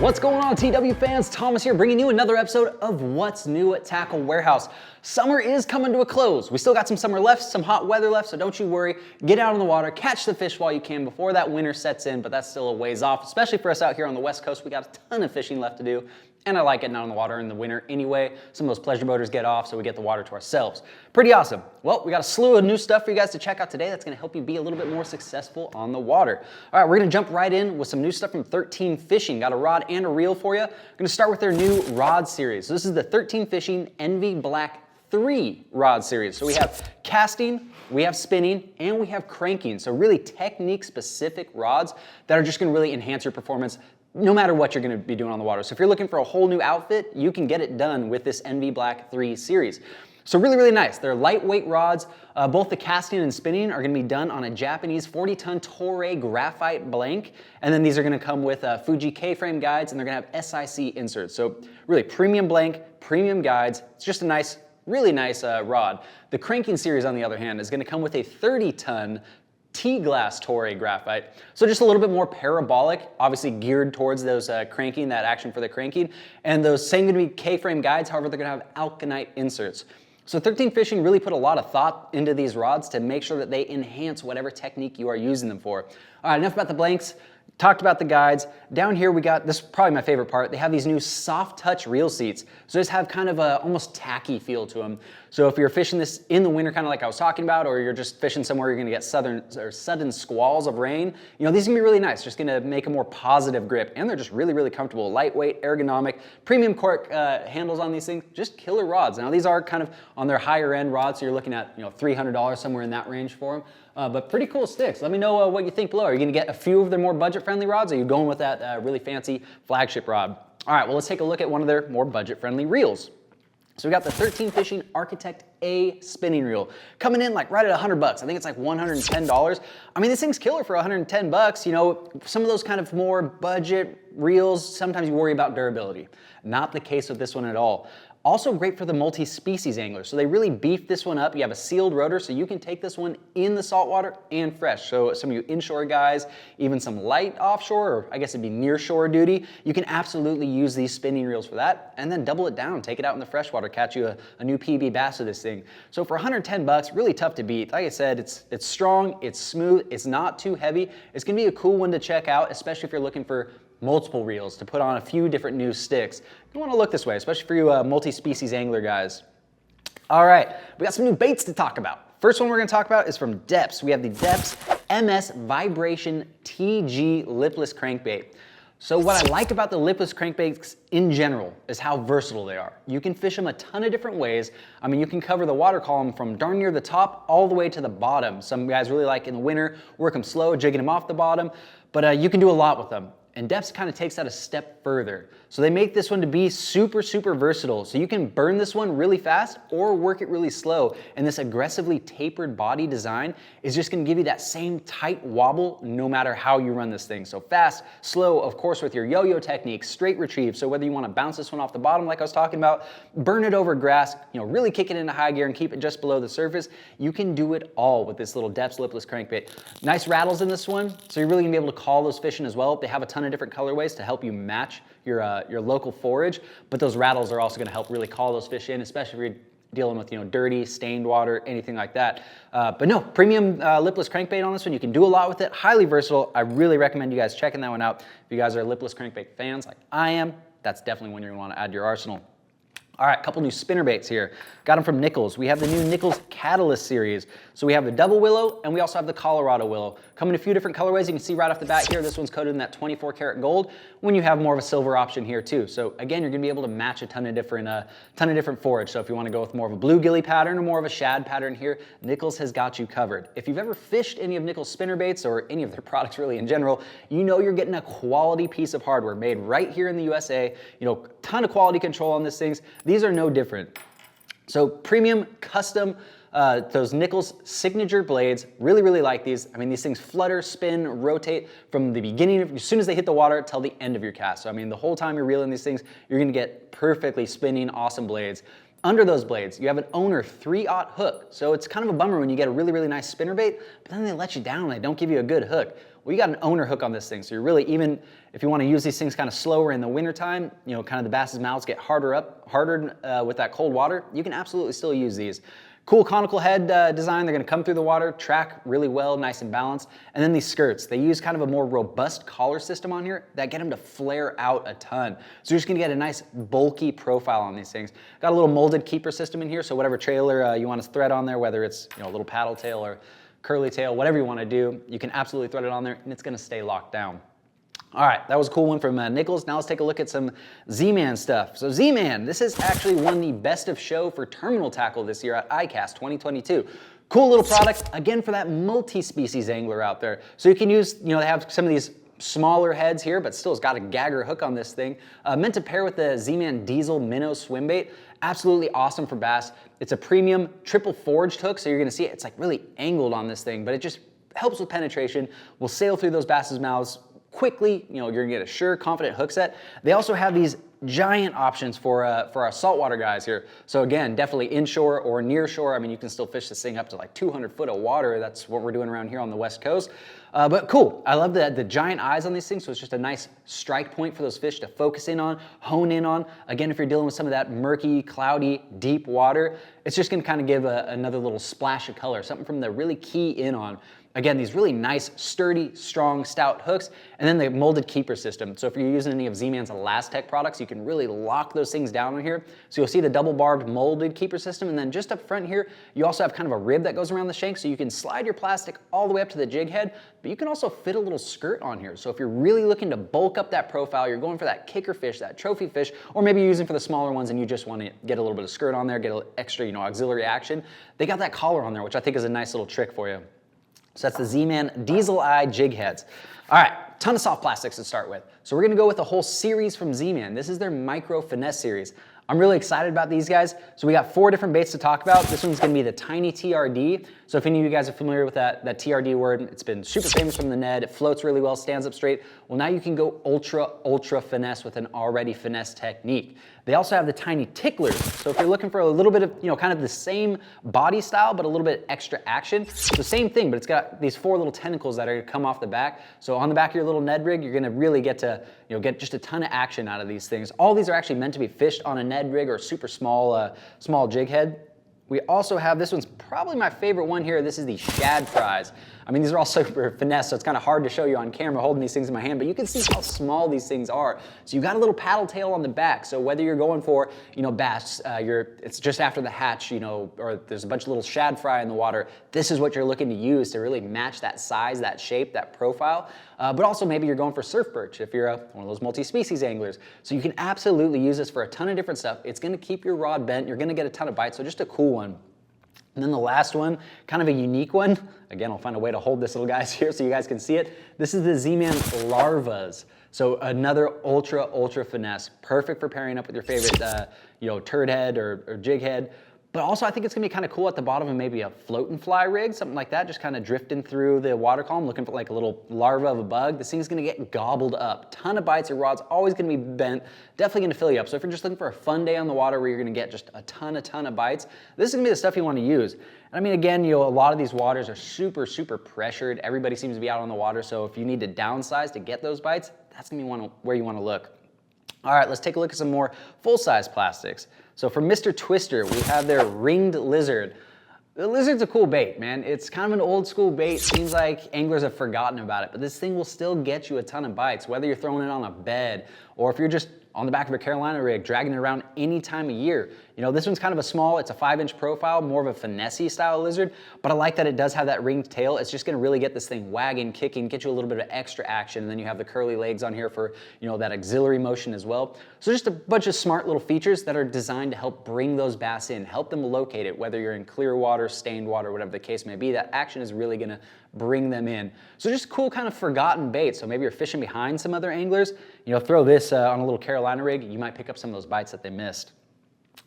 What's going on, TW fans? Thomas here, bringing you another episode of What's New at Tackle Warehouse. Summer is coming to a close. We still got some summer left, some hot weather left, so don't you worry. Get out on the water, catch the fish while you can before that winter sets in, but that's still a ways off, especially for us out here on the West Coast. We got a ton of fishing left to do, and I like getting out on the water in the winter anyway. Some of those pleasure boaters get off, so we get the water to ourselves. Pretty awesome. Well, we got a slew of new stuff for you guys to check out today that's gonna help you be a little bit more successful on the water. All right, we're gonna jump right in with some new stuff from 13 Fishing. Got a rod and a reel for you. I'm gonna start with their new rod series. So this is the 13 Fishing Envy Black 3 rod series. So we have casting, we have spinning, and we have cranking. So really technique specific rods that are just gonna really enhance your performance no matter what you're gonna be doing on the water. So if you're looking for a whole new outfit, you can get it done with this Envy Black 3 series. So really, really nice. They're lightweight rods. Both the casting and spinning are gonna be done on a Japanese 40-ton Toray graphite blank. And then these are gonna come with Fuji K-frame guides, and they're gonna have SIC inserts. So really premium blank, premium guides. It's just a nice, really nice rod. The cranking series, on the other hand, is gonna come with a 30-ton T-glass Toray graphite. So just a little bit more parabolic, obviously geared towards those cranking, that action for the cranking. And those same gonna be K-frame guides, however, they're gonna have alkanite inserts. So 13 Fishing really put a lot of thought into these rods to make sure that they enhance whatever technique you are using them for. All right, enough about the blanks. Talked about the guides. Down here we got, this is probably my favorite part, they have these new soft touch reel seats. So just have kind of a almost tacky feel to them. So if you're fishing this in the winter, kind of like I was talking about, or you're just fishing somewhere you're gonna get sudden squalls of rain, you know, these are gonna be really nice. Just gonna make a more positive grip, and they're just really, really comfortable. Lightweight, ergonomic, premium cork handles on these things, just killer rods. Now these are kind of on their higher end rods, so you're looking at, you know, $300, somewhere in that range for them. But pretty cool sticks. Let me know what you think below. Are you gonna get a few of their more budget-friendly rods, or are you going with that really fancy flagship rod? All right, well, let's take a look at one of their more budget-friendly reels. So we got the 13 Fishing Architect A spinning reel, coming in like right at $100 bucks. I think it's like $110. I mean, this thing's killer for 110 bucks. You know, some of those kind of more budget reels, sometimes you worry about durability. Not the case with this one at all. Also great for the multi-species angler. So they really beefed this one up. You have a sealed rotor, so you can take this one in the saltwater and fresh. So some of you inshore guys, even some light offshore, or I guess it'd be near shore duty, you can absolutely use these spinning reels for that, and then double it down, take it out in the freshwater, catch you a new PB bass with this thing. So for 110 bucks, really tough to beat. Like I said, it's strong, it's smooth, it's not too heavy. It's gonna be a cool one to check out, especially if you're looking for multiple reels to put on a few different new sticks. You want to look this way, especially for you multi-species angler guys. All right, we got some new baits to talk about. First one we're going to talk about is from Deps. We have the Deps MS Vibration TG lipless crankbait. So what I like about the lipless crankbaits in general is how versatile they are. You can fish them a ton of different ways. I mean, you can cover the water column from darn near the top all the way to the bottom. Some guys really like in the winter, work them slow, jigging them off the bottom, but you can do a lot with them. And Deps kind of takes that a step further. So they make this one to be super, super versatile. So you can burn this one really fast or work it really slow. And this aggressively tapered body design is just gonna give you that same tight wobble no matter how you run this thing. So fast, slow, of course with your yo-yo technique, straight retrieve. So whether you wanna bounce this one off the bottom like I was talking about, burn it over grass, you know, really kick it into high gear and keep it just below the surface, you can do it all with this little Deps lipless crankbait. Nice rattles in this one, so you're really gonna be able to call those fish in as well. They have a ton of different colorways to help you match your local forage, but those rattles are also going to help really call those fish in, especially if you're dealing with, you know, dirty, stained water, anything like that. But no, premium lipless crankbait on this one. You can do a lot with it. Highly versatile. I really recommend you guys checking that one out. If you guys are lipless crankbait fans like I am, that's definitely one you're going to want to add to your arsenal. All right, a couple new spinnerbaits here. Got them from Nichols. We have the new Nichols Catalyst series. So we have the double willow, and we also have the Colorado willow. Come in a few different colorways. You can see right off the bat here, this one's coated in that 24 karat gold, when you have more of a silver option here too. So again, you're gonna be able to match a ton of different forage. So if you wanna go with more of a bluegilly pattern or more of a shad pattern here, Nichols has got you covered. If you've ever fished any of Nichols spinnerbaits or any of their products really in general, you know you're getting a quality piece of hardware made right here in the USA. You know, ton of quality control on these things. These are no different. So premium, custom, those Nichols signature blades, really, really like these. I mean, these things flutter, spin, rotate from the beginning, as soon as they hit the water till the end of your cast. So I mean, the whole time you're reeling these things, you're gonna get perfectly spinning, awesome blades. Under those blades, you have an owner 3/0 hook. So it's kind of a bummer when you get a really, really nice spinnerbait, but then they let you down and they don't give you a good hook. Well, you got an owner hook on this thing. So you're really, even if you want to use these things kind of slower in the wintertime, you know, kind of the bass's mouths get harder with that cold water, you can absolutely still use these. Cool conical head design. They're going to come through the water, track really well, nice and balanced. And then these skirts, they use kind of a more robust collar system on here that get them to flare out a ton. So you're just going to get a nice bulky profile on these things. Got a little molded keeper system in here, so whatever trailer you want to thread on there, whether it's, you know, a little paddle tail or curly tail, whatever you want to do, you can absolutely thread it on there and it's going to stay locked down. All right, that was a cool one from Nichols. Now let's take a look at some ZMan stuff. So ZMan, this has actually won the Best of Show for terminal tackle this year at ICAST 2022. Cool little product, again, for that multi-species angler out there. So you can use, you know, they have some of these smaller heads here, but still it's got a gagger hook on this thing. Meant to pair with the ZMan Diesel Minnow swim bait. Absolutely awesome for bass. It's a premium triple forged hook, so you're gonna see it, it's like really angled on this thing, but it just helps with penetration, will sail through those bass's mouths quickly. You know, you're gonna get a sure, confident hook set. They also have these giant options for our saltwater guys here. So again, definitely inshore or near shore. I mean, you can still fish this thing up to like 200 foot of water. That's what we're doing around here on the West Coast. But cool, I love the giant eyes on these things, so it's just a nice strike point for those fish to focus in on, hone in on. Again, if you're dealing with some of that murky, cloudy, deep water, it's just gonna kind of give another little splash of color, something from the really key in on. Again, these really nice, sturdy, strong, stout hooks, and then the molded keeper system. So if you're using any of ZMan's Elastec products, you can really lock those things down in here. So you'll see the double barbed molded keeper system, and then just up front here, you also have kind of a rib that goes around the shank, so you can slide your plastic all the way up to the jig head, but you can also fit a little skirt on here. So if you're really looking to bulk up that profile, you're going for that kicker fish, that trophy fish, or maybe you're using for the smaller ones and you just want to get a little bit of skirt on there, get a little extra, you know, auxiliary action, they got that collar on there, which I think is a nice little trick for you. So that's the ZMan Diesel Eye jig heads. All right, ton of soft plastics to start with. So we're gonna go with a whole series from ZMan. This is their Micro-Finesse series. I'm really excited about these guys. So we got 4 different baits to talk about. This one's gonna be the tiny TRD. So if any of you guys are familiar with that TRD word, it's been super famous from the Ned. It floats really well, stands up straight. Well, now you can go ultra finesse with an already finesse technique. They also have the tiny ticklers. So if you're looking for a little bit of, you know, kind of the same body style, but a little bit extra action, the same thing, but it's got these 4 little tentacles that are gonna come off the back. So on the back of your little Ned rig, you're gonna really get to, you know, get just a ton of action out of these things. All these are actually meant to be fished on a Ned rig or a super small, small jig head. We also have, this one's probably my favorite one here. This is the Shad Fries. I mean, these are all super finesse, so it's kind of hard to show you on camera holding these things in my hand, but you can see how small these things are. So you've got a little paddle tail on the back. So whether you're going for, you know, bass, it's just after the hatch, you know, or there's a bunch of little shad fry in the water, this is what you're looking to use to really match that size, that shape, that profile. But also maybe you're going for surf perch if you're one of those multi-species anglers. So you can absolutely use this for a ton of different stuff. It's gonna keep your rod bent, you're gonna get a ton of bites, so just a cool one. And then the last one, kind of a unique one. Again, I'll find a way to hold this little guy here so you guys can see it. This is the ZMan Larvas. So another ultra finesse, perfect for pairing up with your favorite, you know, turd head or jig head. But also I think it's gonna be kind of cool at the bottom of maybe a float and fly rig, something like that, just kind of drifting through the water column, looking for like a little larva of a bug. This thing's gonna get gobbled up. Ton of bites, your rod's always gonna be bent, definitely gonna fill you up. So if you're just looking for a fun day on the water where you're gonna get just a ton of bites, this is gonna be the stuff you wanna use. And I mean, again, you know, a lot of these waters are super pressured. Everybody seems to be out on the water, so if you need to downsize to get those bites, that's gonna be where you wanna look. All right, let's take a look at some more full-size plastics. So for Mr. Twister, we have their ringed lizard. The lizard's a cool bait, man. It's kind of an old school bait. Seems like anglers have forgotten about it, but this thing will still get you a ton of bites, whether you're throwing it on a bed or if you're just on the back of a Carolina rig, dragging it around any time of year. You know, this one's kind of a small, it's a 5-inch profile, more of a finesse style lizard, but I like that it does have that ringed tail. It's just gonna really get this thing wagging, kicking, get you a little bit of extra action, and then you have the curly legs on here for, you know, that auxiliary motion as well. So just a bunch of smart little features that are designed to help bring those bass in, help them locate it, whether you're in clear water, stained water, whatever the case may be. That action is really gonna bring them in. So just cool kind of forgotten bait. So maybe you're fishing behind some other anglers, you know, throw this on a little Carolina rig, you might pick up some of those bites that they missed.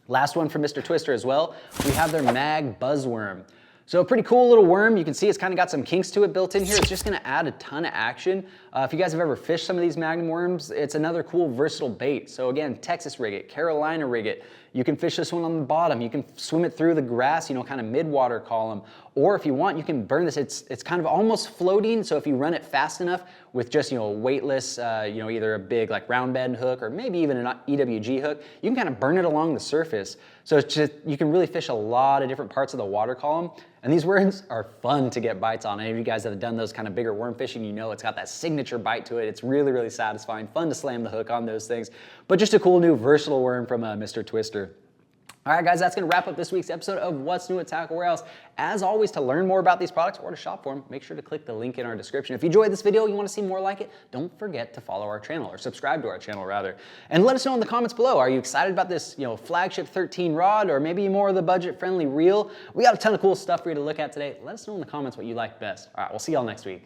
Last one from Mr. Twister as well, we have their Mag Buzzworm. So a pretty cool little worm. You can see it's kind of got some kinks to it built in here. It's just gonna add a ton of action. If you guys have ever fished some of these Magnum worms, it's another cool versatile bait. So again, Texas rig it, Carolina rig it. You can fish this one on the bottom. You can swim it through the grass, you know, kind of mid-water column. Or if you want, you can burn this. It's kind of almost floating. So if you run it fast enough with just, you know, a weightless, you know, either a big like round bend hook or maybe even an EWG hook, you can kind of burn it along the surface. So it's just, you can really fish a lot of different parts of the water column. And these worms are fun to get bites on. Any of you guys that have done those kind of bigger worm fishing, you know it's got that signature bite to it. It's really, really satisfying. Fun to slam the hook on those things. But just a cool new versatile worm from Mr. Twister. All right, guys, that's going to wrap up this week's episode of What's New at Tackle Warehouse. As always, to learn more about these products or to shop for them, make sure to click the link in our description. If you enjoyed this video, you want to see more like it, don't forget to follow our channel, or subscribe to our channel, rather. And let us know in the comments below, are you excited about this, you know, flagship 13 rod, or maybe more of the budget-friendly reel? We got a ton of cool stuff for you to look at today. Let us know in the comments what you like best. All right, we'll see y'all next week.